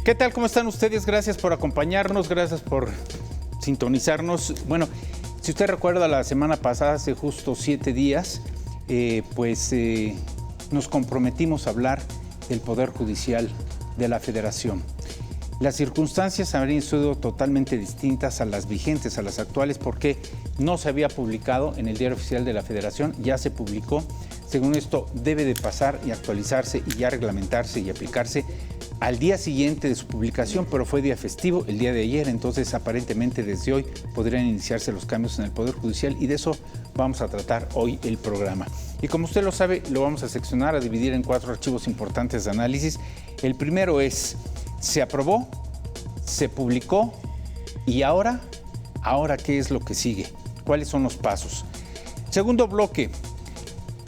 ¿Qué tal? ¿Cómo están ustedes? Gracias por acompañarnos, gracias por sintonizarnos. Bueno, si usted recuerda, la semana pasada, hace justo 7 días, nos comprometimos a hablar del Poder Judicial de la Federación. Las circunstancias habrían sido totalmente distintas a las vigentes, a las actuales, porque no se había publicado en el Diario Oficial de la Federación, ya se publicó. Según esto, debe de pasar y actualizarse y ya reglamentarse y aplicarse al día siguiente de su publicación, pero fue día festivo el día de ayer, entonces aparentemente desde hoy podrían iniciarse los cambios en el Poder Judicial y de eso vamos a tratar hoy el programa. Y como usted lo sabe, lo vamos a seccionar, a dividir en 4 archivos importantes de análisis. El primero es, se aprobó, se publicó y ahora ¿qué es lo que sigue? ¿Cuáles son los pasos? Segundo bloque.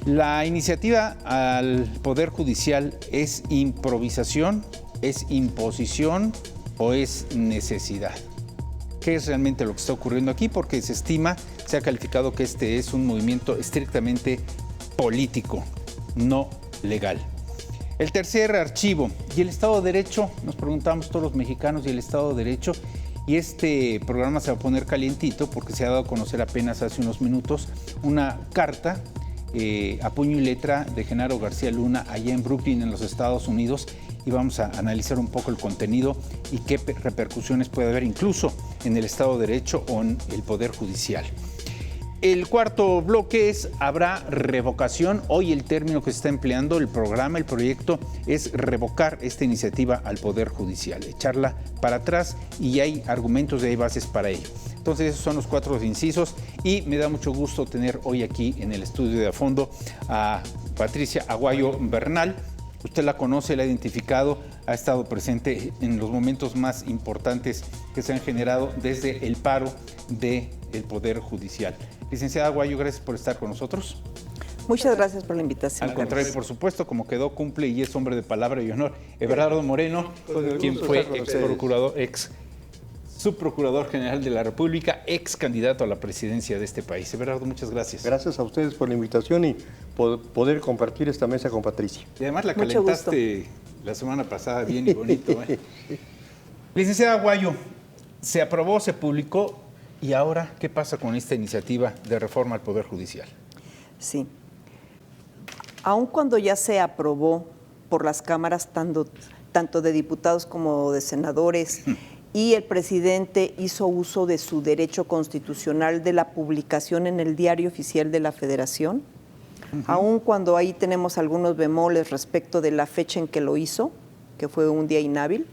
La iniciativa al Poder Judicial ¿es improvisación, es imposición o es necesidad? ¿Qué es realmente lo que está ocurriendo aquí? Porque se estima, se ha calificado que este es un movimiento estrictamente político, no legal. El tercer archivo, ¿y el Estado de Derecho? Nos preguntamos todos los mexicanos, ¿y el Estado de Derecho? Y este programa se va a poner calientito porque se ha dado a conocer apenas hace unos minutos una carta a puño y letra de Genaro García Luna allá en Brooklyn, en los Estados Unidos, y vamos a analizar un poco el contenido y qué repercusiones puede haber incluso en el Estado de Derecho o en el Poder Judicial. El cuarto bloque es, ¿habrá revocación? Hoy el término que se está empleando, el programa, el proyecto, es revocar esta iniciativa al Poder Judicial, echarla para atrás, y hay argumentos y hay bases para ello. Entonces esos son los 4 incisos y me da mucho gusto tener hoy aquí en el estudio de a fondo a Patricia Aguayo Bernal. Usted la conoce, la ha identificado, ha estado presente en los momentos más importantes que se han generado desde el paro del Poder Judicial. Licenciada Aguayo, gracias por estar con nosotros. Muchas gracias por la invitación. Al contrario, por supuesto, como quedó, cumple y es hombre de palabra y honor. Everardo Moreno, quien fue subprocurador general de la República, ex candidato a la presidencia de este país. Everardo, muchas gracias. Gracias a ustedes por la invitación y poder compartir esta mesa con Patricia. Y además la calentaste la semana pasada bien y bonito. Licenciada Aguayo, se aprobó, se publicó, y ahora, ¿qué pasa con esta iniciativa de reforma al Poder Judicial? Sí. Aun cuando ya se aprobó por las cámaras, tanto de diputados como de senadores, y el presidente hizo uso de su derecho constitucional de la publicación en el Diario Oficial de la Federación, aun cuando ahí tenemos algunos bemoles respecto de la fecha en que lo hizo, que fue un día inhábil.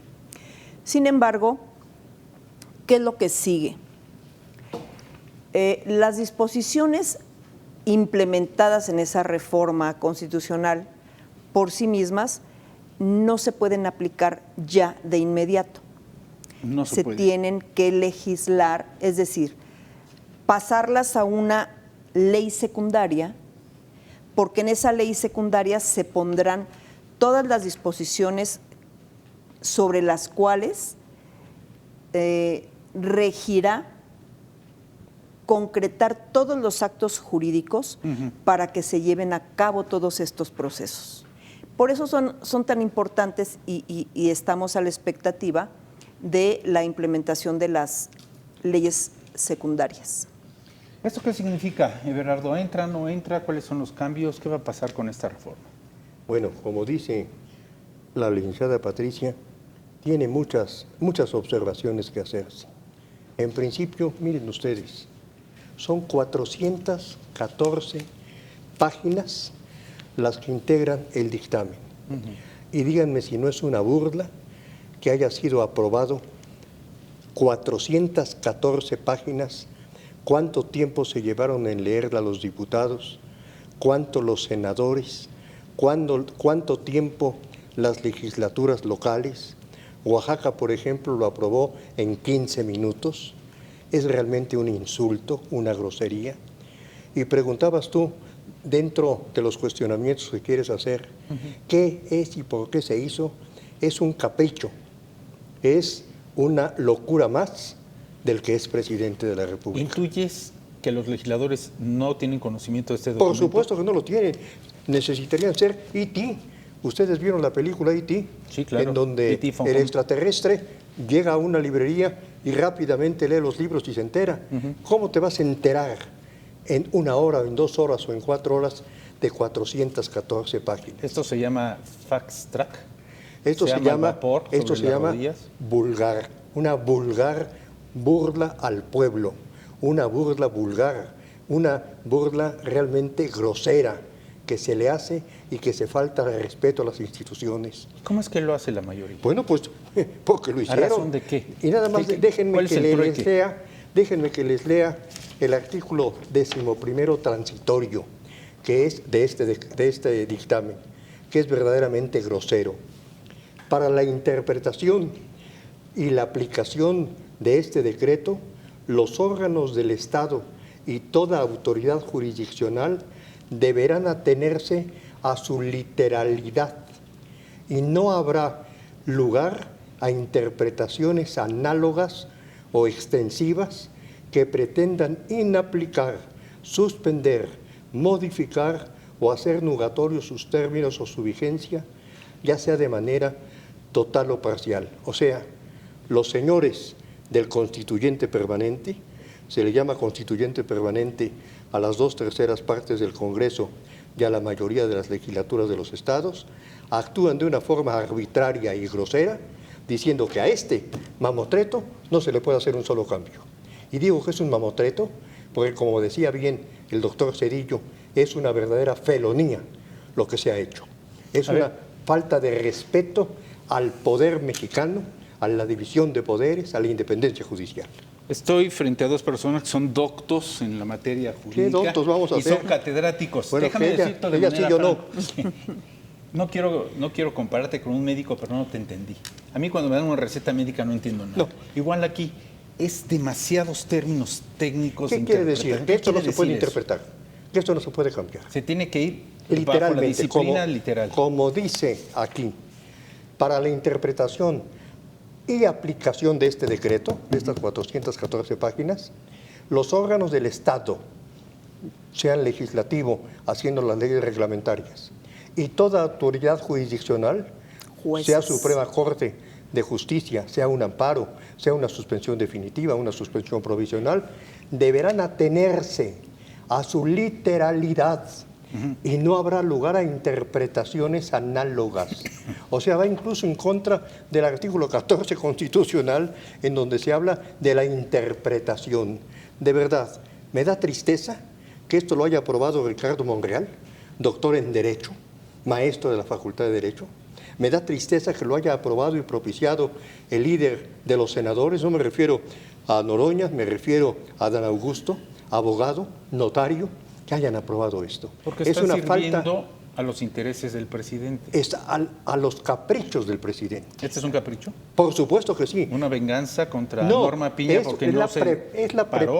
Sin embargo, ¿qué es lo que sigue? Las disposiciones implementadas en esa reforma constitucional por sí mismas no se pueden aplicar ya de inmediato. No se puede. Tienen que legislar, es decir, pasarlas a una ley secundaria, porque en esa ley secundaria se pondrán todas las disposiciones sobre las cuales regirá concretar todos los actos jurídicos para que se lleven a cabo todos estos procesos. Por eso son tan importantes y estamos a la expectativa de la implementación de las leyes secundarias. ¿Esto qué significa, Everardo? ¿Entra, no entra? ¿Cuáles son los cambios? ¿Qué va a pasar con esta reforma? Bueno, como dice la licenciada Patricia, tiene muchas observaciones que hacerse. En principio, miren ustedes, son 414 páginas las que integran el dictamen. Y díganme si no es una burla que haya sido aprobado 414 páginas, cuánto tiempo se llevaron en leerla los diputados, cuánto los senadores, cuánto tiempo las legislaturas locales. Oaxaca, por ejemplo, lo aprobó en 15 minutos. Es realmente un insulto, una grosería. Y preguntabas tú, dentro de los cuestionamientos que quieres hacer, ¿qué es y por qué se hizo? Es un capricho, es una locura más del que es presidente de la República. ¿Intuyes que los legisladores no tienen conocimiento de este documento? Por supuesto que no lo tienen. Necesitarían ser IT Ustedes vieron la película E.T., Sí, claro. en donde E.T. Fon el Fon. extraterrestre llega a una librería y rápidamente lee los libros y se entera. ¿Cómo te vas a enterar en 1 hora, o en 2 horas o en 4 horas de 414 páginas? Esto se llama Fax Track. Esto se llama el llama, vapor esto sobre se las llama rodillas. vulgar, una vulgar burla al pueblo, una burla vulgar, una burla realmente grosera que se le hace y que se falta de respeto a las instituciones. ¿Cómo es que lo hace la mayoría? Bueno, pues porque lo hicieron. razón de qué? Y nada más déjenme ¿Cuál es que el les trueque? lea, déjenme que les lea el artículo 11º transitorio, que es de este dictamen, que es verdaderamente grosero. Para la interpretación y la aplicación de este decreto, los órganos del Estado y toda autoridad jurisdiccional deberán atenerse a su literalidad y no habrá lugar a interpretaciones análogas o extensivas que pretendan inaplicar, suspender, modificar o hacer nugatorios sus términos o su vigencia, ya sea de manera total o parcial. O sea, los señores del constituyente permanente, se le llama constituyente permanente a las 2/3 partes del Congreso y a la mayoría de las legislaturas de los estados, actúan de una forma arbitraria y grosera, diciendo que a este mamotreto no se le puede hacer un solo cambio. Y digo que es un mamotreto porque, como decía bien el doctor Zedillo, es una verdadera felonía lo que se ha hecho. Es una falta de respeto al poder mexicano, a la división de poderes, a la independencia judicial. Estoy frente a dos personas que son doctos en la materia jurídica. ¿Qué doctos vamos a y hacer? son catedráticos. Bueno, Déjame ella- decirte de ella manera sí, yo no. franca. No quiero compararte con un médico, pero no te entendí. A mí cuando me dan una receta médica no entiendo nada. No. Igual aquí, es demasiados términos técnicos. ¿Qué quiere decir? interpretativos. Que esto no quiere se puede decir eso? interpretar, que esto no se puede cambiar. Se tiene que ir bajo la Literalmente, disciplina literal. como dice aquí, para la interpretación y aplicación de este decreto, de estas 414 páginas, los órganos del Estado, sean legislativo, haciendo las leyes reglamentarias, y toda autoridad jurisdiccional, Jueces. sea Suprema Corte de Justicia, sea un amparo, sea una suspensión definitiva, una suspensión provisional, deberán atenerse a su literalidad y no habrá lugar a interpretaciones análogas. O sea, va incluso en contra del artículo 14 constitucional, en donde se habla de la interpretación. De verdad, me da tristeza que esto lo haya aprobado Ricardo Monreal, doctor en Derecho, maestro de la Facultad de Derecho. Me da tristeza que lo haya aprobado y propiciado el líder de los senadores. No me refiero a Noroña, me refiero a Dan Augusto, abogado, notario, que hayan aprobado esto. Porque es están una sirviendo falta, a los intereses del presidente. es a los caprichos del presidente. ¿Este es un capricho? Por supuesto que sí. ¿Una venganza contra No, Norma Piña porque es no la se paró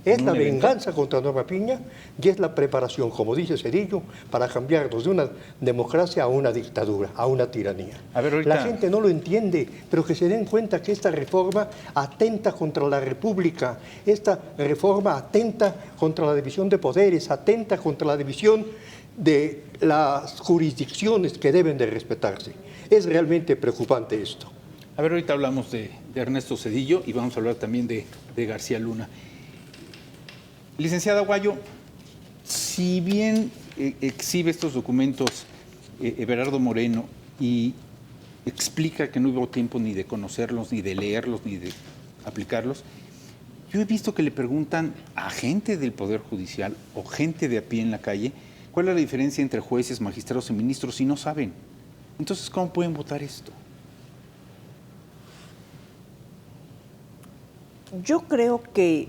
es en la un evento? venganza contra Norma Piña y es la preparación, como dice Zedillo, para cambiarnos de una democracia a una dictadura, a una tiranía. A ver, ahorita- La gente no lo entiende, pero que se den cuenta que esta reforma atenta contra la República, esta reforma atenta contra la división de poderes, atenta contra la división de las jurisdicciones que deben de respetarse. Es realmente preocupante esto. A ver, ahorita hablamos de Ernesto Zedillo y vamos a hablar también de García Luna. Licenciada Aguayo, si bien exhibe estos documentos Everardo Moreno y explica que no hubo tiempo ni de conocerlos, ni de leerlos, ni de aplicarlos, yo he visto que le preguntan a gente del Poder Judicial o gente de a pie en la calle cuál es la diferencia entre jueces, magistrados y ministros y no saben. Entonces, ¿cómo pueden votar esto? Yo creo que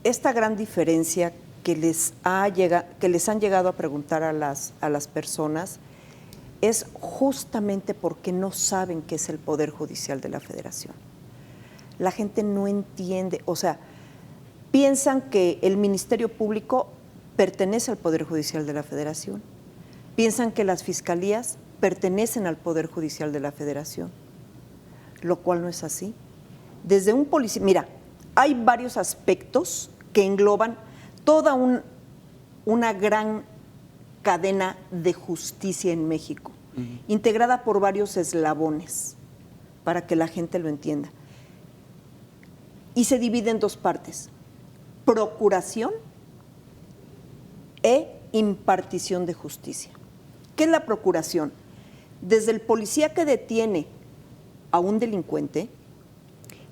esta gran diferencia que les han llegado a preguntar a las personas es justamente porque no saben qué es el Poder Judicial de la Federación. La gente no entiende, o sea, piensan que el Ministerio Público pertenece al Poder Judicial de la Federación, piensan que las fiscalías pertenecen al Poder Judicial de la Federación, lo cual no es así. Desde un policía, mira, hay varios aspectos que engloban toda una gran cadena de justicia en México, integrada por varios eslabones, para que la gente lo entienda. Y se divide en dos partes: procuración e impartición de justicia. ¿Qué es la procuración? Desde el policía que detiene a un delincuente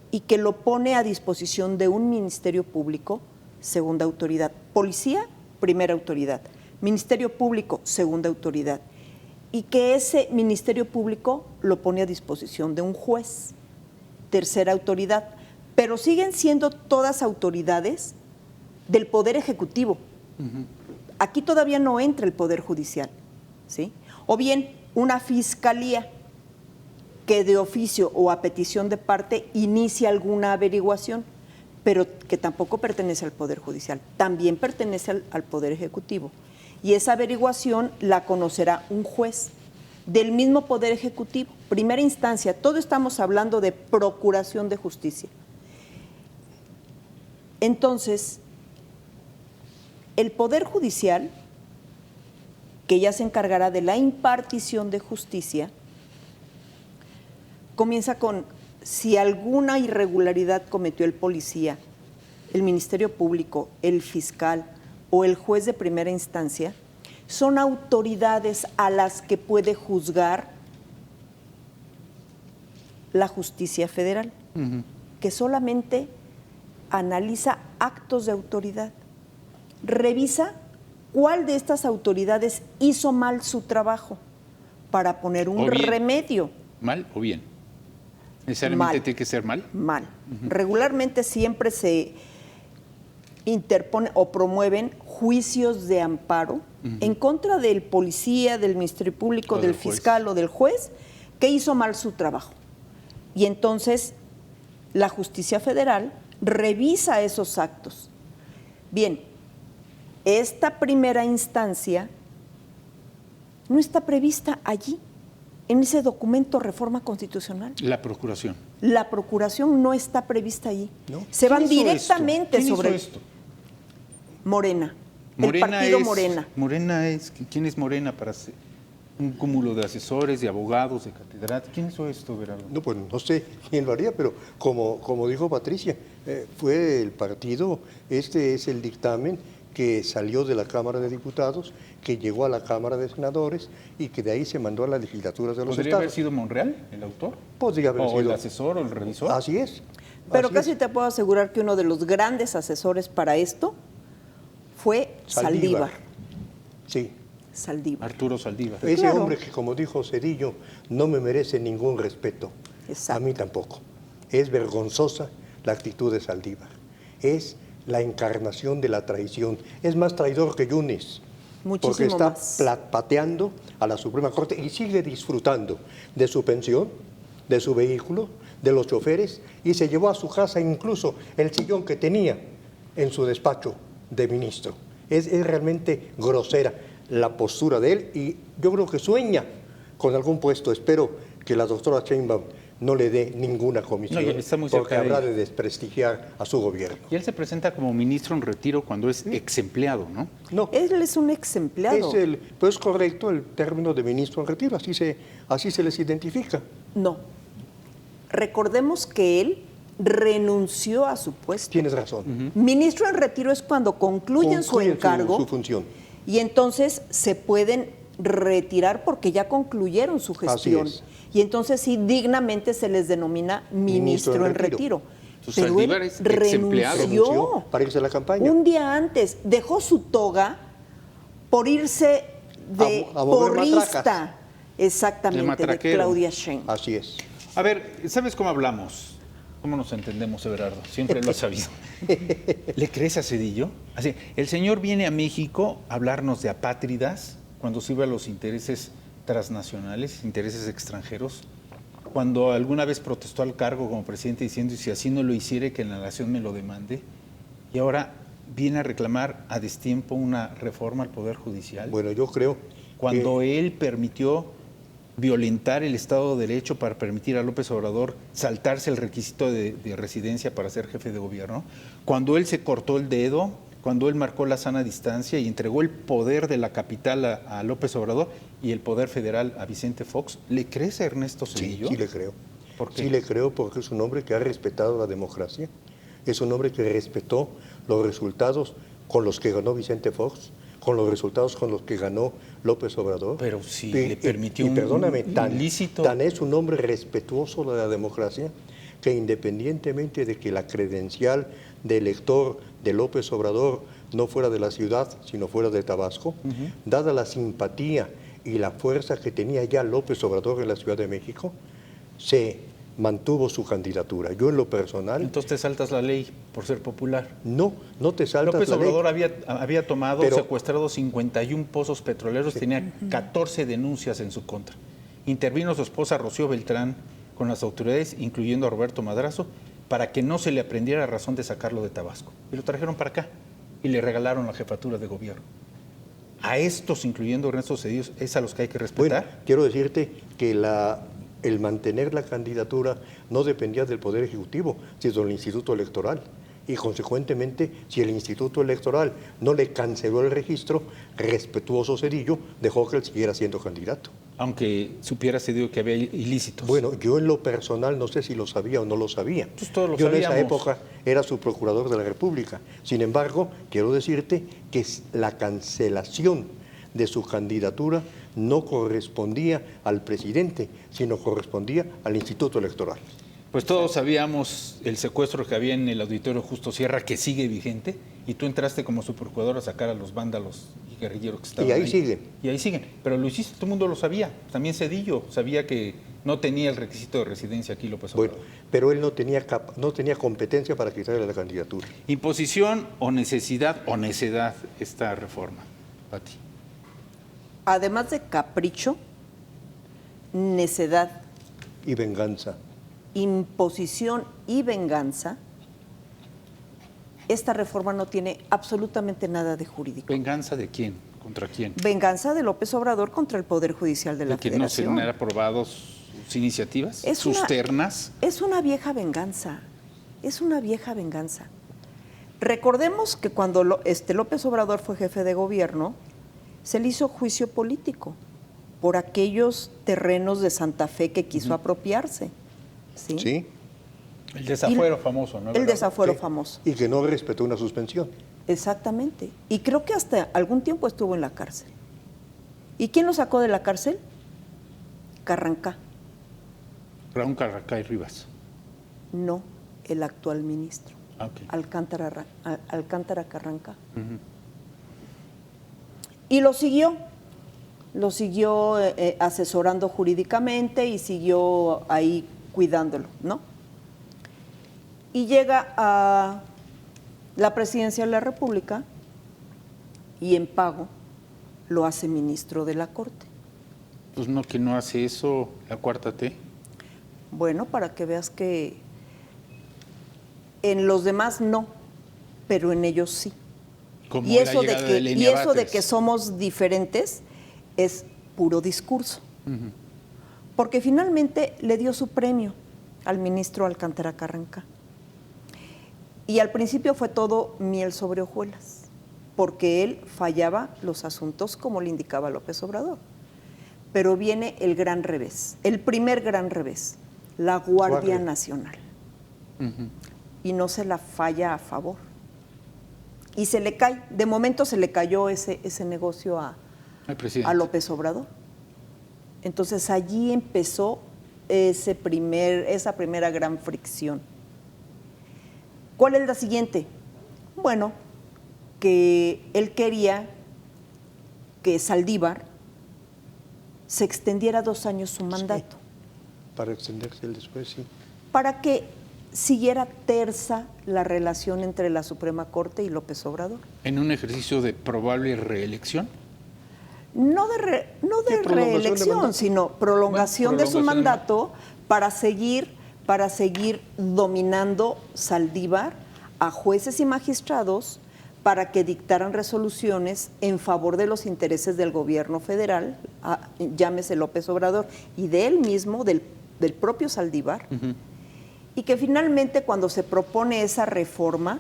y que lo pone a disposición de un ministerio público, segunda autoridad. Policía, primera autoridad. Ministerio público, segunda autoridad. Y que ese ministerio público lo pone a disposición de un juez, tercera autoridad. Pero siguen siendo todas autoridades del Poder Ejecutivo. Aquí todavía no entra el Poder Judicial, ¿sí? O bien una fiscalía que de oficio o a petición de parte inicia alguna averiguación, pero que tampoco pertenece al Poder Judicial, también pertenece al Poder Ejecutivo. Y esa averiguación la conocerá un juez del mismo Poder Ejecutivo, primera instancia. Todo estamos hablando de procuración de justicia. Entonces, el Poder Judicial, que ya se encargará de la impartición de justicia, comienza con: si alguna irregularidad cometió el policía, el Ministerio Público, el fiscal o el juez de primera instancia, son autoridades a las que puede juzgar la justicia federal, que solamente analiza actos de autoridad, revisa cuál de estas autoridades hizo mal su trabajo para poner un remedio. ¿Mal o bien? ¿Necesariamente tiene que ser mal? Mal. Regularmente siempre se interpone o promueven juicios de amparo en contra del policía, del Ministerio Público, del fiscal o del juez que hizo mal su trabajo. Y entonces la justicia federal revisa esos actos. Bien, esta primera instancia no está prevista allí, en ese documento reforma constitucional. La procuración. La procuración no está prevista allí. ¿No? Se van ¿Quién hizo directamente esto? sobre ¿Quién hizo esto? Morena, Morena el partido es, Morena. Morena es, ¿quién es Morena para ser un cúmulo de asesores, de abogados, de catedráticos? ¿Quién hizo esto, Gerardo? No, pues no sé quién lo haría, pero como dijo Patricia, fue el partido, este es el dictamen que salió de la Cámara de Diputados, que llegó a la Cámara de Senadores y que de ahí se mandó a las legislaturas de los ¿Podría estados. haber sido Monreal, el autor? Podría haber ¿O sido. el asesor o el revisor? Así es. Pero así casi es. te puedo asegurar que uno de los grandes asesores para esto fue Saldívar. Sí. Saldívar. Arturo Saldívar. Ese Claro. hombre que, como dijo Cedillo, no me merece ningún respeto. Exacto. A mí tampoco. Es vergonzosa la actitud de Saldívar. Es la encarnación de la traición. Es más traidor que Yunes. Porque Muchísimo está más. pateando a la Suprema Corte y sigue disfrutando de su pensión, de su vehículo, de los choferes, y se llevó a su casa incluso el sillón que tenía en su despacho de ministro. Es realmente grosera la postura de él y yo creo que sueña con algún puesto. Espero que la doctora Sheinbaum no le dé ninguna comisión, No, ya está muy porque cerca de habrá ella. de desprestigiar a su gobierno. Y él se presenta como ministro en retiro cuando es ex empleado, ¿no? No, Él es un ex empleado. pero es correcto el término de ministro en retiro, así se les identifica. No. Recordemos que él renunció a su puesto. Tienes razón. Ministro en retiro es cuando concluyen su Concluyen encargo su función. y entonces se pueden retirar porque ya concluyeron su gestión. es. Y entonces sí, dignamente se les denomina ministro en retiro. Entonces, Pero Saldívar él es ex empleado. Renunció para irse a la campaña. Un día antes dejó su toga por irse de A mover porrista. matracas. Exactamente, de matraquero. Claudia Sheinbaum. Así es. A ver, ¿sabes cómo hablamos? ¿Cómo nos entendemos, Everardo? Siempre lo has sabido. ¿Le crees a Cedillo? Así, el señor viene a México a hablarnos de apátridas cuando sirve a los intereses transnacionales, intereses extranjeros, cuando alguna vez protestó al cargo como presidente diciendo, y si así no lo hiciere, que la nación me lo demande, y ahora viene a reclamar a destiempo una reforma al Poder Judicial. Bueno, yo creo Cuando que él permitió violentar el Estado de Derecho para permitir a López Obrador saltarse el requisito de residencia para ser jefe de gobierno, cuando él se cortó el dedo cuando él marcó la sana distancia y entregó el poder de la capital a López Obrador y el poder federal a Vicente Fox. ¿Le crees a Ernesto Zedillo? Sí, sí le creo. ¿Por qué? Sí le creo porque es un hombre que ha respetado la democracia, es un hombre que respetó los resultados con los que ganó Vicente Fox, con los resultados con los que ganó López Obrador. Pero si le permitió perdóname, un tan ilícito. Tan es un hombre respetuoso de la democracia que independientemente de que la credencial de elector de López Obrador no fuera de la ciudad, sino fuera de Tabasco, dada la simpatía y la fuerza que tenía ya López Obrador en la Ciudad de México, se mantuvo su candidatura. Yo en lo personal... Entonces te saltas la ley por ser popular. No te saltas López la ley. Obrador había tomado, Pero- secuestrado 51 pozos petroleros, tenía 14 denuncias en su contra. Intervino su esposa Rocío Beltrán con las autoridades, incluyendo a Roberto Madrazo, para que no se le aprendiera razón de sacarlo de Tabasco. Y lo trajeron para acá y le regalaron la jefatura de gobierno. A estos, incluyendo a Ernesto Zedillo, es a los que hay que Bueno, respetar. quiero decirte que el mantener la candidatura no dependía del Poder Ejecutivo, sino del Instituto Electoral. Y consecuentemente, si el Instituto Electoral no le canceló el registro, respetuoso Zedillo dejó que él siguiera siendo candidato. Aunque supiera Zedillo que había ilícitos. Bueno, yo en lo personal no sé si lo sabía o no lo sabía. Pues todos lo Yo en esa sabíamos. época era su procurador de la República. Sin embargo, quiero decirte que la cancelación de su candidatura no correspondía al presidente, sino correspondía al Instituto Electoral. Pues todos sabíamos el secuestro que había en el auditorio Justo Sierra, que sigue vigente, y tú entraste como su procurador a sacar a los vándalos y guerrilleros que estaban Y ahí siguen. Y ahí siguen. Pero lo hiciste, todo el mundo lo sabía. También Zedillo sabía que no tenía el requisito de residencia aquí López Obrador. Bueno, pero él no tenía competencia para quitarle la candidatura. ¿Imposición o necesidad o necedad esta reforma, Pati? Además de capricho, necedad, Y venganza. imposición y venganza, esta reforma no tiene absolutamente nada de jurídico. ¿Venganza de quién? ¿Contra quién? Venganza de López Obrador contra el Poder Judicial de la ¿De que no se Federación. han aprobado sus iniciativas? Es ¿Sus una- ternas? Es una vieja venganza, es una vieja venganza. Recordemos que cuando López Obrador fue jefe de gobierno, se le hizo juicio político por aquellos terrenos de Santa Fe que quiso apropiarse. ¿sí? ¿Sí? El desafuero famoso, ¿no? El ¿Verdad? desafuero Sí. famoso. Y que no respetó una suspensión. Exactamente. Y creo que hasta algún tiempo estuvo en la cárcel. ¿Y quién lo sacó de la cárcel? Carrancá. Raúl Carracay Rivas. No, el actual ministro. Ah, ok. Alcántara Carrancá. Ujú. Y lo siguió asesorando jurídicamente y siguió ahí cuidándolo, ¿no? Y llega a la presidencia de la República y en pago lo hace ministro de la Corte. Pues no, que no hace eso la cuarta T. Bueno, para que veas que en los demás no, pero en ellos sí. Como Y la eso, llegada de Lenia de Batres. que somos diferentes es puro discurso. Ujú. Porque finalmente le dio su premio al ministro Alcántara Carrancá. Y al principio fue todo miel sobre hojuelas, porque él fallaba los asuntos como le indicaba López Obrador. Pero viene el gran revés, el primer gran revés, la Guardia Nacional. Ujú. Y no se la falla a favor. Y se le cae, de momento se le cayó ese negocio Al presidente. a López Obrador. Entonces allí empezó esa primera gran fricción. ¿Cuál es la siguiente? Bueno, que él quería que Saldívar se extendiera 2 años su mandato, Para extenderse el después, sí. para que siguiera tersa la relación entre la Suprema Corte y López Obrador. En un ejercicio de probable reelección. No de prolongación de reelección, mandato. sino prolongación de su prolongación de mandato para seguir dominando Saldívar a jueces y magistrados para que dictaran resoluciones en favor de los intereses del gobierno federal, llámese López Obrador, y de él mismo, del propio Saldívar, Ujú. y que finalmente cuando se propone esa reforma,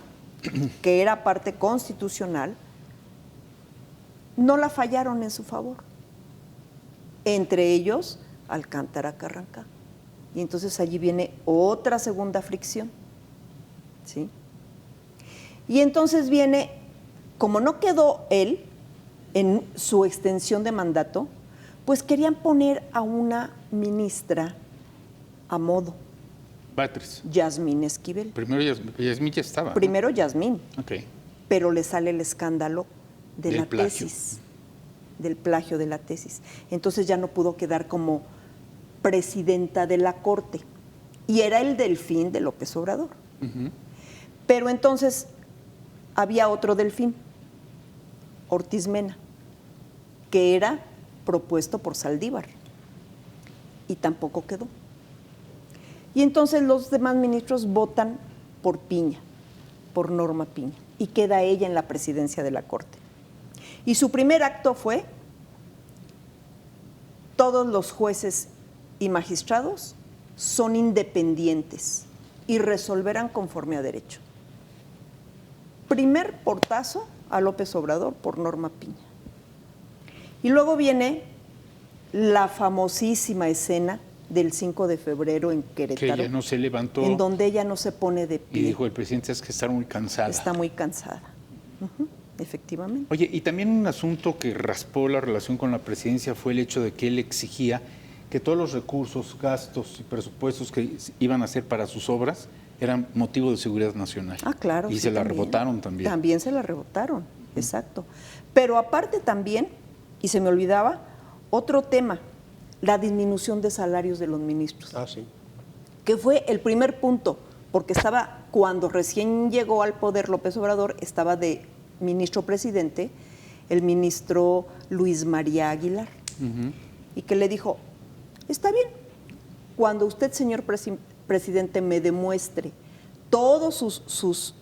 que era parte constitucional, no la fallaron en su favor. Entre ellos, Alcántara Carrancá. Y entonces allí viene otra segunda fricción, ¿sí? Y entonces viene, como no quedó él en su extensión de mandato, pues querían poner a una ministra a modo, Batres. Yasmín Esquivel. Primero Yasmín ya estaba, ¿no? Primero Yasmín, Ok. pero le sale el escándalo de Del la plagio. tesis, del plagio de la tesis. Entonces ya no pudo quedar como presidenta de la Corte. Y era el delfín de López Obrador. Pero entonces había otro delfín, Ortiz Mena, que era propuesto por Saldívar. Y tampoco quedó. Y entonces los demás ministros votan por Piña, por Norma Piña, y queda ella en la presidencia de la Corte. Y su primer acto fue: todos los jueces y magistrados son independientes y resolverán conforme a derecho. Primer portazo a López Obrador por Norma Piña. Y luego viene la famosísima escena del 5 de febrero en Querétaro. Que ella no se levantó. En donde ella no se pone de pie. Y dijo el presidente: es que está muy cansada. Está muy cansada. Efectivamente. Oye, y también un asunto que raspó la relación con la presidencia fue el hecho de que él exigía que todos los recursos, gastos y presupuestos que iban a hacer para sus obras eran motivo de seguridad nacional. Ah, claro. Y sí, se la también. rebotaron también. También se la rebotaron, exacto. Pero aparte también, y se me olvidaba, otro tema, la disminución de salarios de los ministros. Ah, sí. Que fue el primer punto, porque estaba, cuando recién llegó al poder López Obrador, estaba de ministro presidente el ministro Luis María Aguilar, y que le dijo: está bien, cuando usted, señor presidente, me demuestre todos sus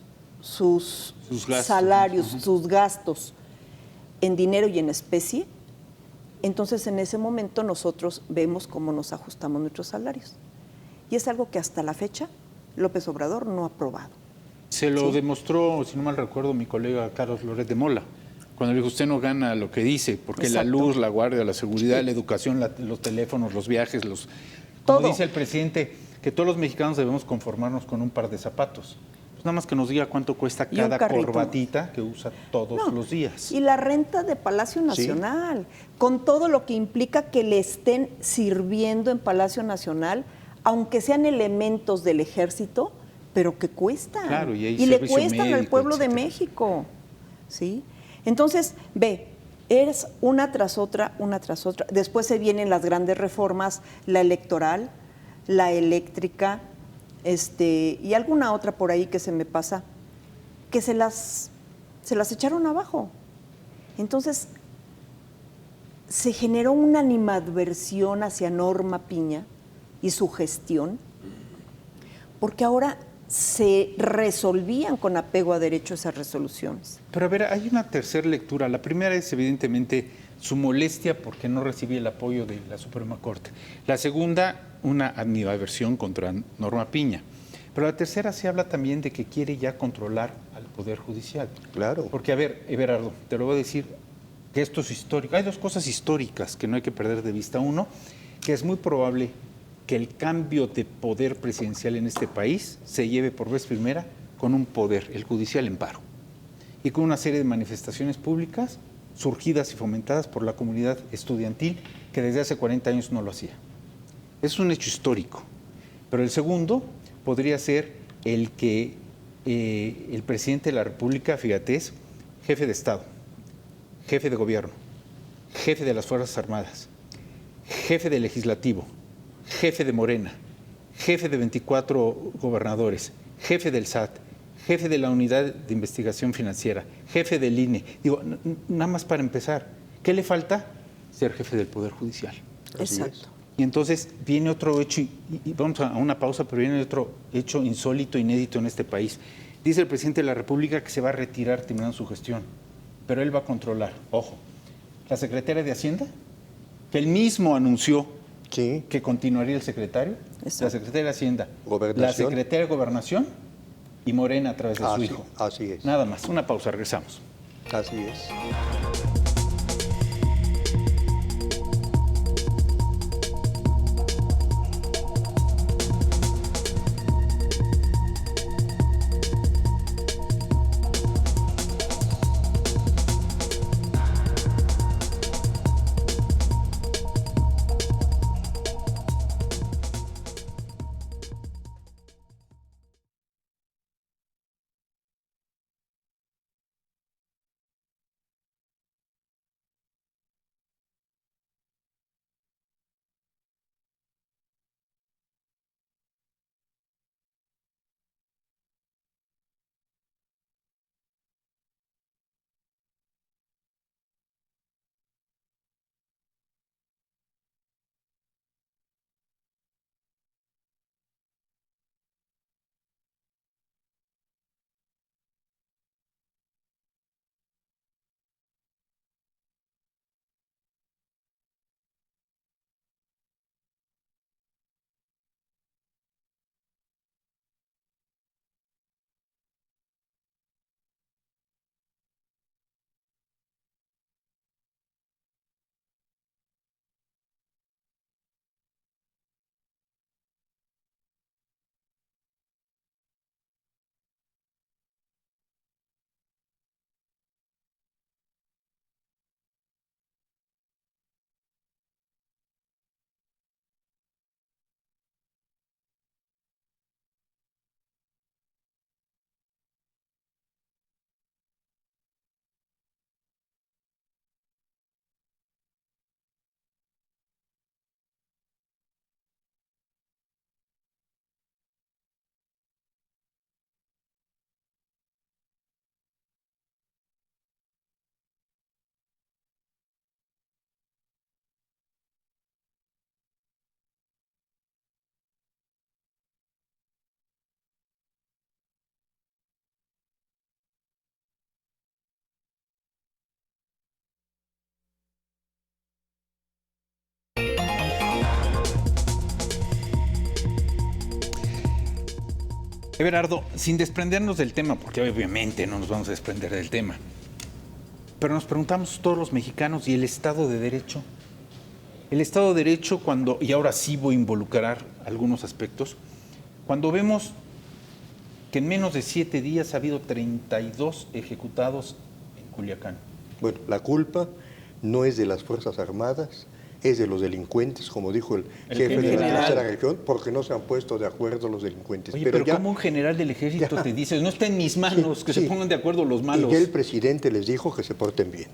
gastos, salarios, sus gastos en dinero y en especie, entonces en ese momento nosotros vemos cómo nos ajustamos nuestros salarios. Y es algo que hasta la fecha López Obrador no ha aprobado. Se lo demostró, si no mal recuerdo, mi colega Carlos Loret de Mola, cuando le dijo: usted no gana lo que dice, porque Exacto. la luz, la guardia, la seguridad, la educación, los teléfonos, los viajes, como todo. dice el presidente, que todos los mexicanos debemos conformarnos con un par de zapatos. Pues nada más que nos diga cuánto cuesta Y un cada carrito. corbatita que usa todos los días. Y la renta de Palacio Nacional, con todo lo que implica que le estén sirviendo en Palacio Nacional, aunque sean elementos del ejército, pero que cuestan. Claro, y hay le servicio cuestan al médico, pueblo de etcétera. México. ¿Sí? Entonces, ve, es una tras otra, una tras otra. Después se vienen las grandes reformas, la electoral, la eléctrica, y alguna otra por ahí que se me pasa, que se las echaron abajo. Entonces, se generó una animadversión hacia Norma Piña y su gestión, porque ahora se resolvían con apego a derecho esas resoluciones. Pero a ver, hay una tercera lectura. La primera es evidentemente su molestia porque no recibía el apoyo de la Suprema Corte. La segunda, una animadversión contra Norma Piña. Pero la tercera se habla también de que quiere ya controlar al Poder Judicial. Claro. Porque, a ver, Everardo, te lo voy a decir, que esto es histórico. Hay dos cosas históricas que no hay que perder de vista. Uno, que es muy probable que el cambio de poder presidencial en este país se lleve por vez primera con un poder, el judicial, en paro. Y con una serie de manifestaciones públicas surgidas y fomentadas por la comunidad estudiantil que desde hace 40 años no lo hacía. Es un hecho histórico. Pero el segundo podría ser el que el presidente de la República, fíjate, es jefe de Estado, jefe de gobierno, jefe de las Fuerzas Armadas, jefe del Legislativo, jefe de Morena, jefe de 24 gobernadores, jefe del SAT, jefe de la Unidad de Investigación Financiera, jefe del INE. Digo, nada más para empezar, ¿qué le falta? Ser jefe del Poder Judicial. Exacto. Y entonces viene otro hecho, y vamos a una pausa, pero viene otro hecho insólito, inédito en este país. Dice el presidente de la República que se va a retirar terminando su gestión, pero él va a controlar, ojo, la secretaria de Hacienda, que él mismo anunció que continuaría el secretario, Exacto. la secretaria de Hacienda, Gobernación. la secretaria de Gobernación y Morena a través de su hijo. Así es. Nada más, una pausa, regresamos. Así es. Everardo, sin desprendernos del tema, porque obviamente no nos vamos a desprender del tema, pero nos preguntamos todos los mexicanos, ¿y el Estado de Derecho? El Estado de Derecho cuando, y ahora sí voy a involucrar algunos aspectos, cuando vemos que en menos de 7 días ha habido 32 ejecutados en Culiacán. Bueno, la culpa no es de las Fuerzas Armadas, es de los delincuentes, como dijo el jefe de la tercera región, porque no se han puesto de acuerdo los delincuentes. Oye, pero como un general del ejército te dice, no está en mis manos, que se pongan de acuerdo los malos. Y el presidente les dijo que se porten bien.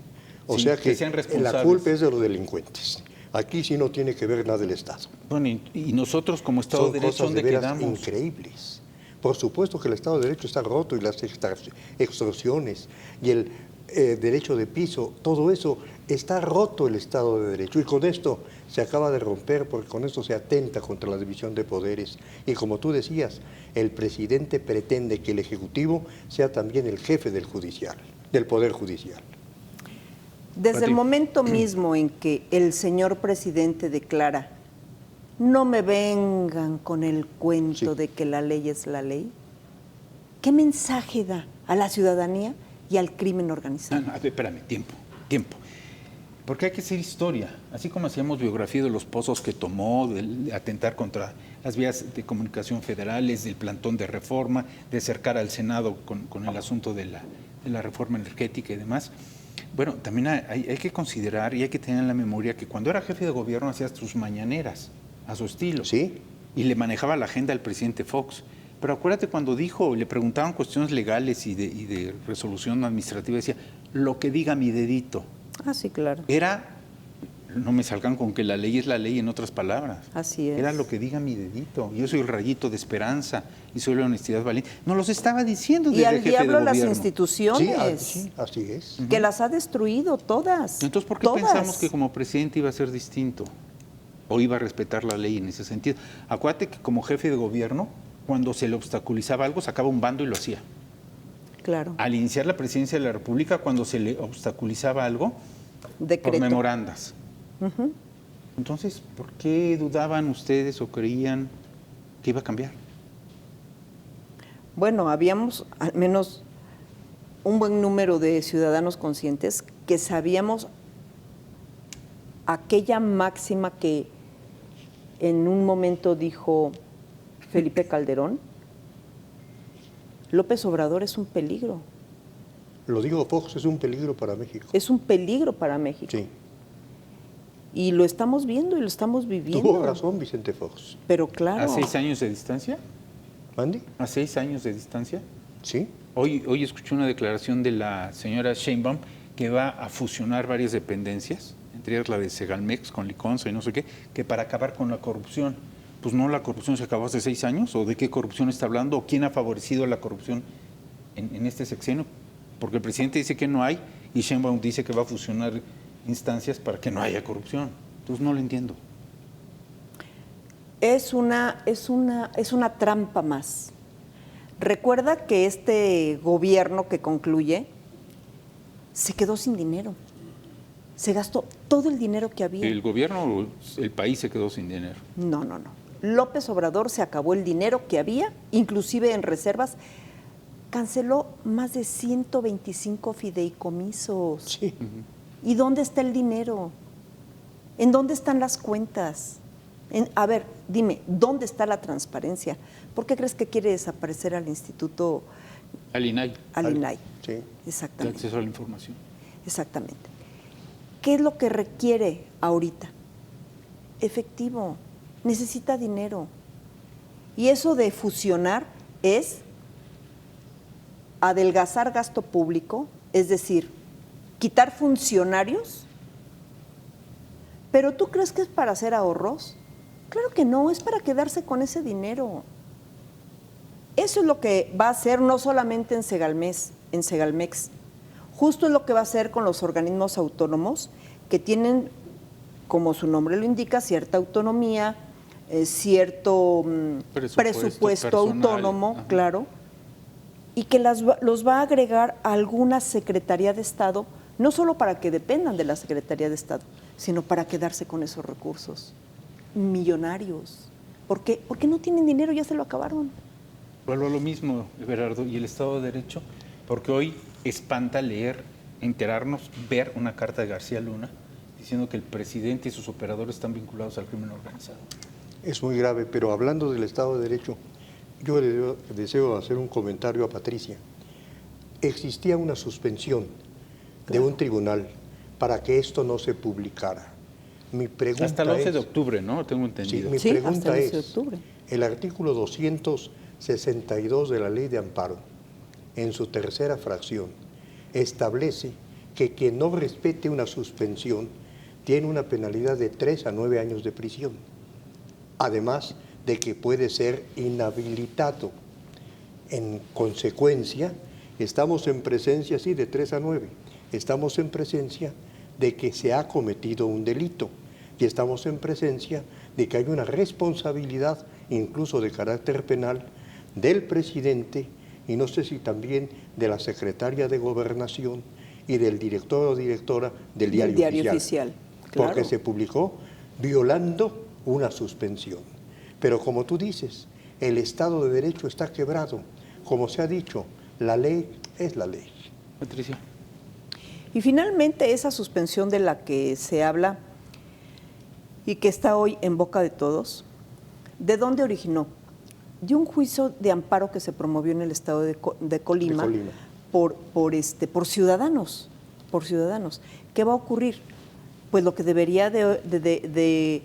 O sea que sean responsables. La culpa es de los delincuentes. Aquí sí no tiene que ver nada el Estado. Bueno, y nosotros como Estado de Derecho, ¿dónde quedamos? Increíbles. Por supuesto que el Estado de Derecho está roto y las extorsiones y el derecho de piso, todo eso está roto el Estado de Derecho y con esto se acaba de romper porque con esto se atenta contra la división de poderes y como tú decías, el presidente pretende que el Ejecutivo sea también el jefe del Poder Judicial. Desde el momento mismo en que el señor presidente declara no me vengan con el cuento de que la ley es la ley, ¿qué mensaje da a la ciudadanía y al crimen organizado? No, espérame, tiempo. Porque hay que hacer historia. Así como hacíamos biografía de los pozos que tomó, de atentar contra las vías de comunicación federales, del plantón de reforma, de acercar al Senado con el asunto de la reforma energética y demás. Bueno, también hay que considerar y hay que tener en la memoria que cuando era jefe de gobierno hacía sus mañaneras a su estilo. Sí. Y le manejaba la agenda al presidente Fox. Pero acuérdate cuando dijo, le preguntaban cuestiones legales y de resolución administrativa, decía, lo que diga mi dedito. Ah, sí, claro. Era, no me salgan con que la ley es la ley, en otras palabras. Así es. Era lo que diga mi dedito. Yo soy el rayito de esperanza y soy la honestidad valiente. Nos los estaba diciendo desde y al jefe diablo de las gobierno. instituciones. Sí, así es. Que las ha destruido todas. Entonces, ¿por qué pensamos que como presidente iba a ser distinto? O iba a respetar la ley en ese sentido. Acuérdate que como jefe de gobierno, cuando se le obstaculizaba algo, sacaba un bando y lo hacía. Claro. Al iniciar la presidencia de la República, cuando se le obstaculizaba algo, Decreto. por memorandas. Entonces, ¿por qué dudaban ustedes o creían que iba a cambiar? Bueno, habíamos al menos un buen número de ciudadanos conscientes que sabíamos aquella máxima que en un momento dijo Felipe Calderón: López Obrador es un peligro. Lo digo, Fox, es un peligro para México. Es un peligro para México. Sí. Y lo estamos viendo y lo estamos viviendo. Tuvo razón Vicente Fox. Pero claro. ¿A 6 años de distancia? ¿Andy? ¿A 6 años de distancia? Sí. Hoy escuché una declaración de la señora Sheinbaum que va a fusionar varias dependencias, entre ellas la de Segalmex con Liconza y no sé qué, que para acabar con la corrupción. Pues no, la corrupción se acabó hace 6 años, ¿o de qué corrupción está hablando? ¿O quién ha favorecido la corrupción en este sexenio? Porque el presidente dice que no hay y Sheinbaum dice que va a fusionar instancias para que no haya corrupción. Entonces no lo entiendo. Es una trampa más. Recuerda que este gobierno que concluye se quedó sin dinero. Se gastó todo el dinero que había. ¿El gobierno o el país se quedó sin dinero? No. López Obrador se acabó el dinero que había, inclusive en reservas. Canceló más de 125 fideicomisos. Sí. ¿Y dónde está el dinero? ¿En dónde están las cuentas? A ver, dime, ¿dónde está la transparencia? ¿Por qué crees que quiere desaparecer al Instituto? Al INAI. Al INAI. Sí. De Exactamente. acceso a la información. Exactamente. ¿Qué es lo que requiere ahorita? Efectivo. Necesita dinero. Y eso de fusionar es adelgazar gasto público, es decir, quitar funcionarios. ¿Pero tú crees que es para hacer ahorros? Claro que no, es para quedarse con ese dinero. Eso es lo que va a hacer no solamente en Segalmex, justo es lo que va a hacer con los organismos autónomos que tienen, como su nombre lo indica, cierta autonomía, cierto presupuesto autónomo, ajá, claro, y que los va a agregar a alguna Secretaría de Estado, no solo para que dependan de la Secretaría de Estado, sino para quedarse con esos recursos millonarios. ¿Por qué? Porque no tienen dinero, ya se lo acabaron. Vuelvo a lo mismo, Everardo, y el Estado de Derecho, porque hoy espanta leer, enterarnos, ver una carta de García Luna diciendo que el presidente y sus operadores están vinculados al crimen organizado. Es muy grave, pero hablando del Estado de Derecho, yo deseo hacer un comentario a Patricia. Existía una suspensión de un tribunal para que esto no se publicara. Mi pregunta hasta el 11 es, de octubre, ¿no? Tengo entendido. mi Sí, pregunta hasta el 11 de es, octubre. el artículo 262 de la Ley de Amparo, en su tercera fracción, establece que quien no respete una suspensión tiene una penalidad de 3 a 9 años de prisión, además de que puede ser inhabilitado. En consecuencia, estamos en presencia, sí, de 3 a 9, estamos en presencia de que se ha cometido un delito y estamos en presencia de que hay una responsabilidad, incluso de carácter penal, del presidente y no sé si también de la secretaria de Gobernación y del director o directora del diario oficial. Claro. Porque se publicó violando una suspensión. Pero como tú dices, el Estado de Derecho está quebrado. Como se ha dicho, la ley es la ley. Patricia. Y finalmente esa suspensión de la que se habla y que está hoy en boca de todos, ¿de dónde originó? De un juicio de amparo que se promovió en el estado de Colima, por ciudadanos. ¿Qué va a ocurrir? Pues lo que debería de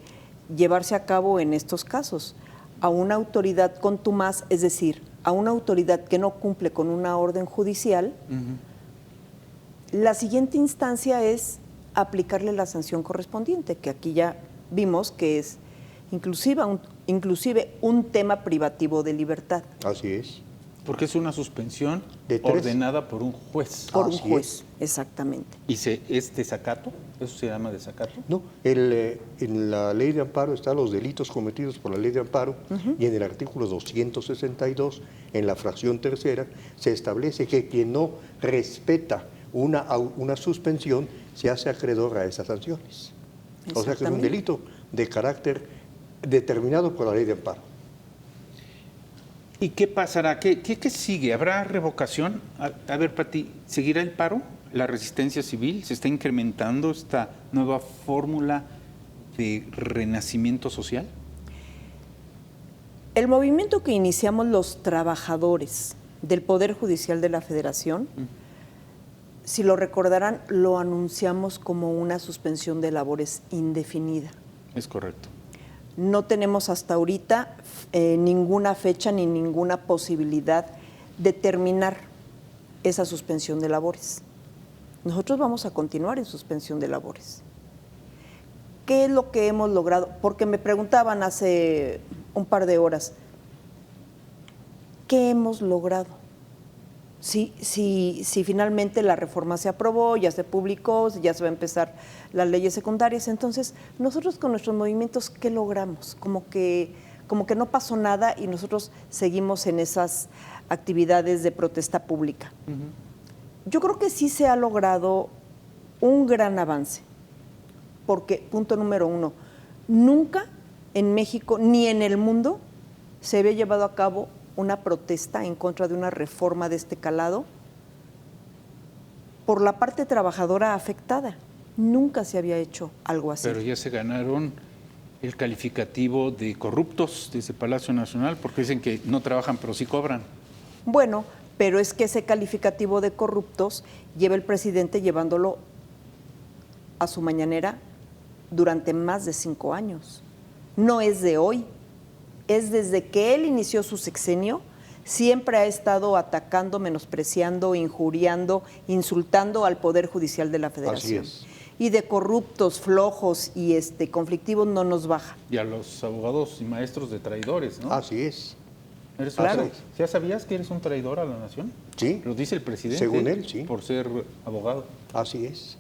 llevarse a cabo en estos casos, a una autoridad contumaz, es decir, a una autoridad que no cumple con una orden judicial. La siguiente instancia es aplicarle la sanción correspondiente, que aquí ya vimos que es inclusive un tema privativo de libertad. Así es. Porque es una suspensión De 3. ordenada por un juez. Por un Así juez, exactamente. ¿Y es desacato? ¿Eso se llama desacato? No, en la ley de amparo están los delitos cometidos por la ley de amparo y en el artículo 262, en la fracción tercera, se establece que quien no respeta una suspensión se hace acreedor a esas sanciones. O sea que es un delito de carácter determinado por la ley de amparo. ¿Y qué pasará? ¿Qué sigue? ¿Habrá revocación? A ver, Pati, ¿seguirá el paro? ¿La resistencia civil? ¿Se está incrementando esta nueva fórmula de renacimiento social? El movimiento que iniciamos los trabajadores del Poder Judicial de la Federación, si lo recordarán, lo anunciamos como una suspensión de labores indefinida. Es correcto. No tenemos hasta ahorita ninguna fecha ni ninguna posibilidad de terminar esa suspensión de labores. Nosotros vamos a continuar en suspensión de labores. ¿Qué es lo que hemos logrado? Porque me preguntaban hace un par de horas, ¿qué hemos logrado? Si finalmente la reforma se aprobó, ya se publicó, ya se va a empezar las leyes secundarias, entonces nosotros con nuestros movimientos, ¿qué logramos? Como que no pasó nada y nosotros seguimos en esas actividades de protesta pública. Yo creo que sí se ha logrado un gran avance, porque, punto número 1, nunca en México ni en el mundo se había llevado a cabo una protesta en contra de una reforma de este calado por la parte trabajadora afectada. Nunca se había hecho algo así. Pero ya se ganaron el calificativo de corruptos desde Palacio Nacional, porque dicen que no trabajan pero sí cobran. Bueno, pero es que ese calificativo de corruptos lleva el presidente llevándolo a su mañanera durante más de 5 años. No es de hoy, es desde que él inició su sexenio, siempre ha estado atacando, menospreciando, injuriando, insultando al Poder Judicial de la Federación. Así es. Y de corruptos, flojos y conflictivos no nos baja. Y a los abogados y maestros de traidores, ¿no? Así es. ¿Eres Claro. ¿Ya sabías que eres un traidor a la nación? Sí. Lo dice el presidente. Según él, sí. Por ser abogado. Así es.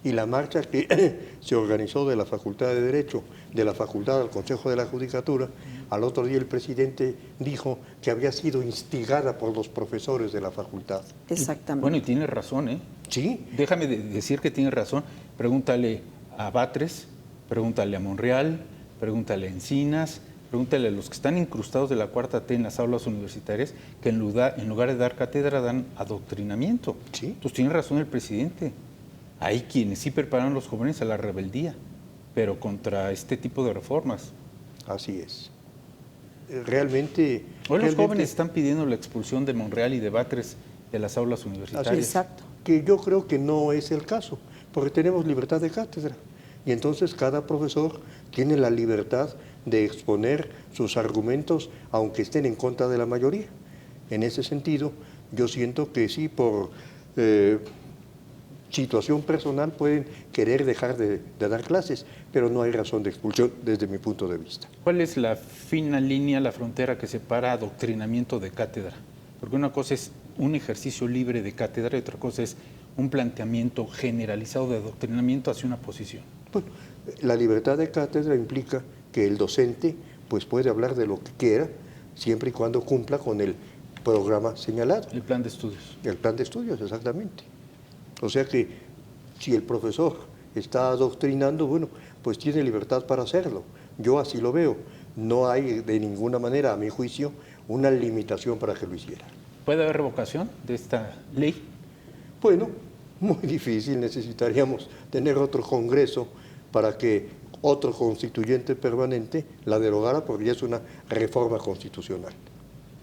Y la marcha que se organizó de la Facultad de Derecho, de la Facultad al Consejo de la Judicatura, al otro día el presidente dijo que había sido instigada por los profesores de la facultad. Exactamente. Bueno, y tiene razón, ¿eh? Sí, Déjame decir que tiene razón. Pregúntale a Batres, pregúntale a Monreal, pregúntale a Encinas, pregúntale a los que están incrustados de la cuarta T en las aulas universitarias, que en lugar de dar cátedra dan adoctrinamiento. Sí. Entonces tiene razón el presidente. Hay quienes sí preparan a los jóvenes a la rebeldía, pero contra este tipo de reformas. así es. Realmente... Hoy los realmente jóvenes están pidiendo la expulsión de Monreal y de Batres de las aulas universitarias. Así es. Exacto. Que yo creo que no es el caso, porque tenemos libertad de cátedra. Y entonces cada profesor tiene la libertad de exponer sus argumentos, aunque estén en contra de la mayoría. En ese sentido, yo siento que sí, por situación personal pueden querer dejar de dar clases, pero no hay razón de expulsión desde mi punto de vista. ¿Cuál es la fina línea, la frontera que separa adoctrinamiento de cátedra? Porque una cosa es un ejercicio libre de cátedra y otra cosa es un planteamiento generalizado de adoctrinamiento hacia una posición. Bueno, la libertad de cátedra implica que el docente pues, puede hablar de lo que quiera, siempre y cuando cumpla con el programa señalado. El plan de estudios. El plan de estudios, exactamente. O sea que si el profesor está adoctrinando, bueno, pues tiene libertad para hacerlo. Yo así lo veo. No hay de ninguna manera, a mi juicio, una limitación para que lo hiciera. ¿Puede haber revocación de esta ley? Bueno, muy difícil. Necesitaríamos tener otro congreso para que otro constituyente permanente la derogara, porque ya es una reforma constitucional.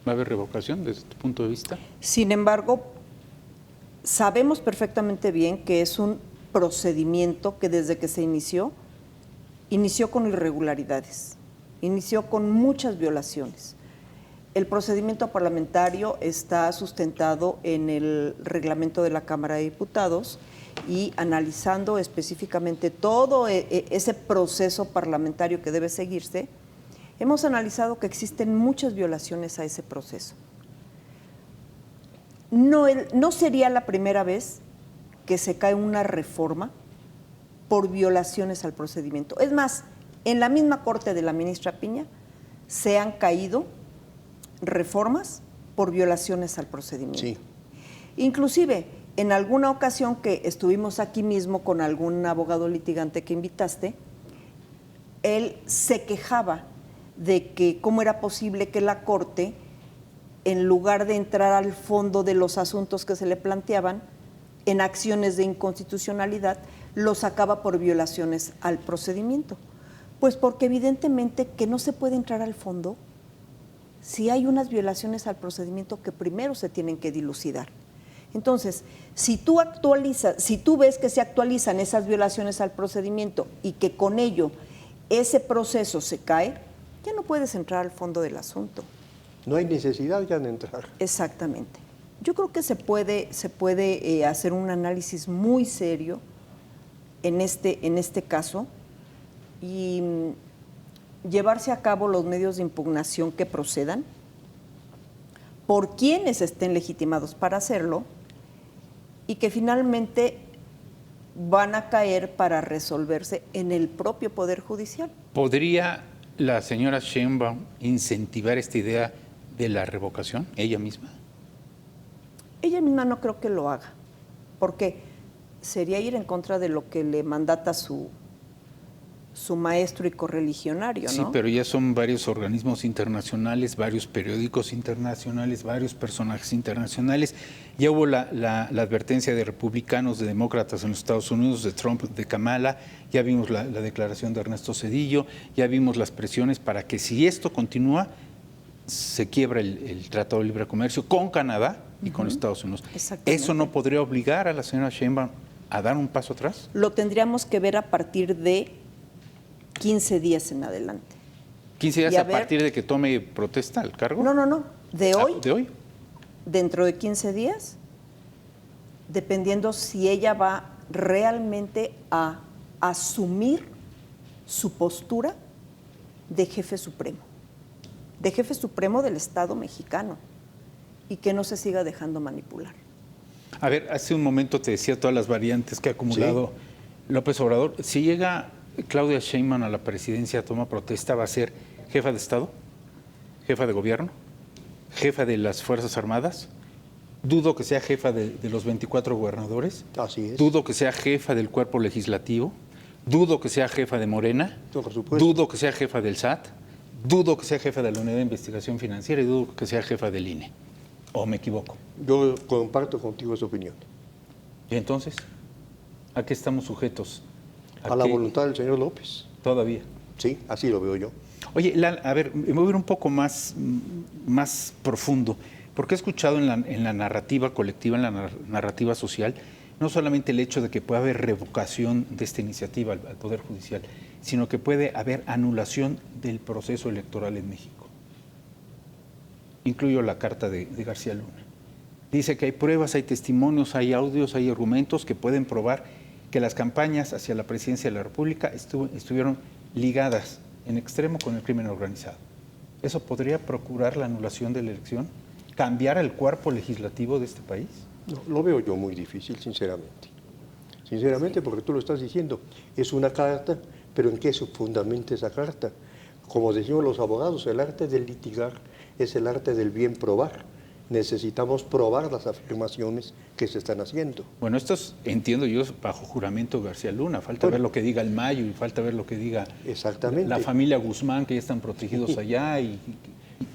¿Va a haber revocación desde tu punto de vista? Sin embargo, sabemos perfectamente bien que es un procedimiento que desde que se inició con irregularidades, inició con muchas violaciones. El procedimiento parlamentario está sustentado en el reglamento de la Cámara de Diputados y analizando específicamente todo ese proceso parlamentario que debe seguirse, hemos analizado que existen muchas violaciones a ese proceso. No sería la primera vez que se cae una reforma por violaciones al procedimiento. Es más, en la misma corte de la ministra Piña se han caído reformas por violaciones al procedimiento. Sí. Inclusive, en alguna ocasión que estuvimos aquí mismo con algún abogado litigante que invitaste, él se quejaba de que cómo era posible que la Corte, en lugar de entrar al fondo de los asuntos que se le planteaban, en acciones de inconstitucionalidad, lo sacaba por violaciones al procedimiento. Pues porque evidentemente que no se puede entrar al fondo si hay unas violaciones al procedimiento que primero se tienen que dilucidar. Entonces, si tú ves que se actualizan esas violaciones al procedimiento y que con ello ese proceso se cae, ya no puedes entrar al fondo del asunto. No hay necesidad ya de entrar. Exactamente. Yo creo que se puede hacer un análisis muy serio en este caso y llevarse a cabo los medios de impugnación que procedan por quienes estén legitimados para hacerlo y que finalmente van a caer para resolverse en el propio Poder Judicial. ¿Podría la señora Sheinbaum incentivar esta idea de la revocación, ella misma? Ella misma no creo que lo haga, porque sería ir en contra de lo que le mandata su maestro y correligionario, ¿no? Sí, pero ya son varios organismos internacionales, varios periódicos internacionales, varios personajes internacionales. Ya hubo la advertencia de republicanos, de demócratas en los Estados Unidos, de Trump, de Kamala, ya vimos la declaración de Ernesto Zedillo, ya vimos las presiones para que si esto continúa, se quiebra el Tratado de Libre Comercio con Canadá y con Estados Unidos. ¿Eso no podría obligar a la señora Sheinbaum a dar un paso atrás? Lo tendríamos que ver a partir de 15 días en adelante. ¿15 días a partir de que tome protesta al cargo? No. De hoy. ¿De hoy? Dentro de 15 días, dependiendo si ella va realmente a asumir su postura de jefe supremo del Estado mexicano y que no se siga dejando manipular. A ver, hace un momento te decía todas las variantes que ha acumulado López Obrador. Si llega Claudia Sheinbaum a la presidencia, toma protesta, ¿va a ser jefa de Estado? ¿Jefa de gobierno? ¿Jefa de las Fuerzas Armadas? Dudo que sea jefa de los 24 gobernadores. Así es. Dudo que sea jefa del cuerpo legislativo. Dudo que sea jefa de Morena. No, por supuesto. Dudo que sea jefa del SAT. Dudo que sea jefa de la Unidad de Investigación Financiera y dudo que sea jefa del INE. ¿O me equivoco? Yo comparto contigo esa opinión. ¿Y entonces? ¿A qué estamos sujetos? A la voluntad del señor López. Todavía. Sí, así lo veo yo. Oye, a ver, me voy a ir un poco más profundo, porque he escuchado en la narrativa colectiva, en la narrativa social, no solamente el hecho de que pueda haber revocación de esta iniciativa al Poder Judicial, sino que puede haber anulación del proceso electoral en México. Incluyo la carta de García Luna. Dice que hay pruebas, hay testimonios, hay audios, hay argumentos que pueden probar que las campañas hacia la presidencia de la República estuvieron ligadas en extremo con el crimen organizado. ¿Eso podría procurar la anulación de la elección? ¿Cambiar el cuerpo legislativo de este país? No, lo veo yo muy difícil, sinceramente. Sinceramente, porque tú lo estás diciendo, es una carta, pero ¿en qué se fundamenta esa carta? Como decimos los abogados, el arte del litigar es el arte del bien probar. Necesitamos probar las afirmaciones que se están haciendo. Bueno, esto es, entiendo yo, bajo juramento García Luna. Falta ver lo que diga el Mayo y falta ver lo que diga la familia Guzmán, que ya están protegidos allá, y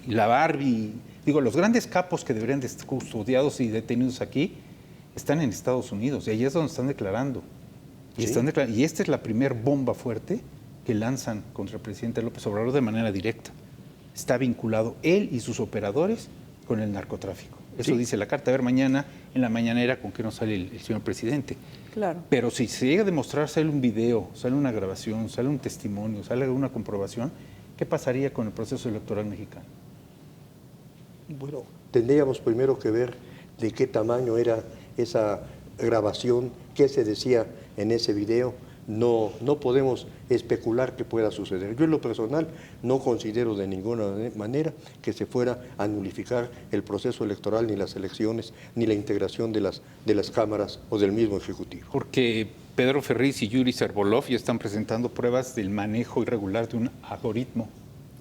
la Barbie. Digo, los grandes capos que deberían de estar custodiados y detenidos aquí están en Estados Unidos, y allí es donde están declarando. Y, y esta es la primer bomba fuerte que lanzan contra el presidente López Obrador de manera directa. Está vinculado él y sus operadores con el narcotráfico. Eso dice la carta. A ver, mañana en la mañanera con qué nos sale el señor presidente. Claro. Pero si se llega a demostrar, sale un video, sale una grabación, sale un testimonio, sale una comprobación, ¿qué pasaría con el proceso electoral mexicano? Bueno, tendríamos primero que ver de qué tamaño era esa grabación, qué se decía en ese video. No podemos especular que pueda suceder. Yo en lo personal no considero de ninguna manera que se fuera a nulificar el proceso electoral, ni las elecciones, ni la integración de las cámaras o del mismo Ejecutivo. Porque Pedro Ferriz y Yuri Servolov ya están presentando pruebas del manejo irregular de un algoritmo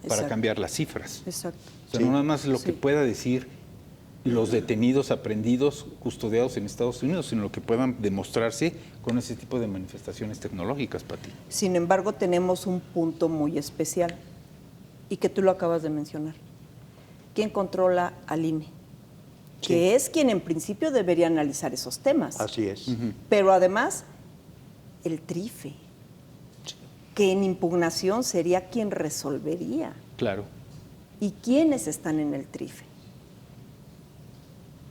para cambiar las cifras. Exacto. O sea, no nada más lo que pueda decir los detenidos, aprehendidos, custodiados en Estados Unidos, sino lo que puedan demostrarse con ese tipo de manifestaciones tecnológicas, Pati. Sin embargo, tenemos un punto muy especial. y que tú lo acabas de mencionar. ¿Quién controla al INE? Sí. Que es quien en principio debería analizar esos temas. Así es. Pero además, el TRIFE, que en impugnación sería quien resolvería. Claro. ¿Y quiénes están en el TRIFE?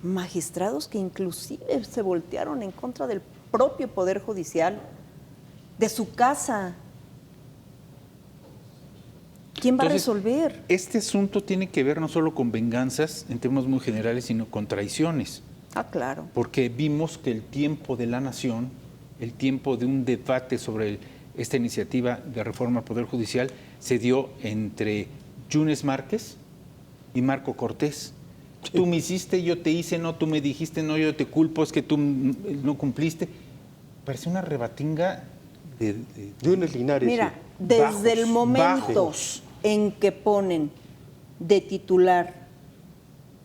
Magistrados que inclusive se voltearon en contra del propio Poder Judicial, de su casa. ¿Quién va Entonces, a resolver? Este asunto tiene que ver no solo con venganzas en términos muy generales, sino con traiciones. Ah, claro. Porque vimos que el tiempo de la nación, el tiempo de un debate sobre esta iniciativa de reforma al Poder Judicial, se dio entre Yunes Márquez y Marco Cortés. Sí. Tú me hiciste, yo te hice, no, tú me dijiste, no, yo te culpo, es que tú no cumpliste. Parece una rebatinga de Yunes Linares. Mira, sí. desde Bajos, el momento bajos. en que ponen de titular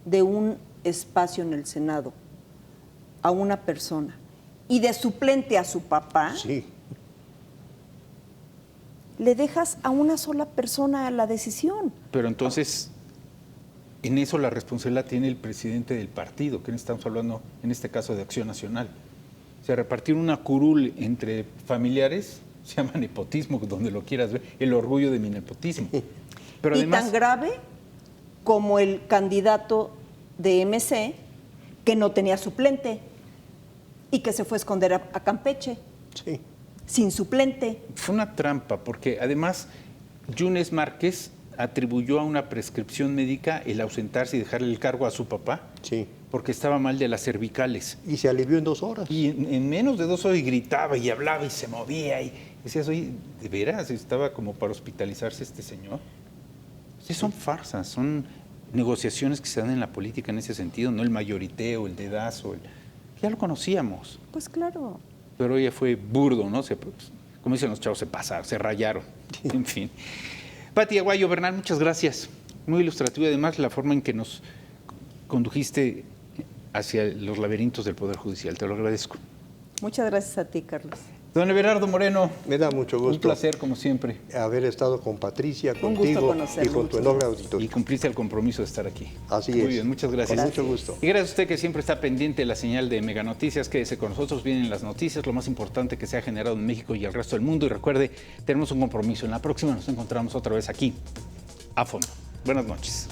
de un espacio en el Senado a una persona y de suplente a su papá, Sí. le dejas a una sola persona la decisión. Pero entonces, en eso la responsabilidad tiene el presidente del partido, que estamos hablando en este caso de Acción Nacional. O sea, repartir una curul entre familiares se llama nepotismo, donde lo quieras ver, el orgullo de mi nepotismo. Pero y además, tan grave como el candidato de MC que no tenía suplente y que se fue a esconder a Campeche Sí. sin suplente. fue una trampa, porque además Yunes Márquez atribuyó a una prescripción médica el ausentarse y dejarle el cargo a su papá, Sí. porque estaba mal de las cervicales. Y se alivió en 2 horas. Y en menos de 2 horas gritaba y hablaba y se movía y decías, oye, ¿de veras estaba como para hospitalizarse este señor? Sí, son farsas, son negociaciones que se dan en la política en ese sentido, no el mayoriteo, el dedazo, ya lo conocíamos, Pues claro. pero ella fue burdo, ¿no? Como dicen los chavos, se pasaron, se rayaron, en fin. Pati Aguayo Bernal, muchas gracias. Muy ilustrativo además la forma en que nos condujiste hacia los laberintos del Poder Judicial. Te lo agradezco. Muchas gracias a ti, Carlos. Don Everardo Moreno. Me da mucho gusto. Un placer, como siempre. Haber estado con Patricia, Un gusto contigo y conocerlo, con tu muchas enorme gracias. auditorio. Y cumpliste el compromiso de estar aquí. Así Muy es. bien, muchas gracias. Con mucho gusto. Y gracias a usted que siempre está pendiente de la señal de Mega Noticias. Quédese con nosotros, vienen las noticias, lo más importante que se ha generado en México y el resto del mundo. Y recuerde, tenemos un compromiso. En la próxima nos encontramos otra vez aquí, a fondo. Buenas noches.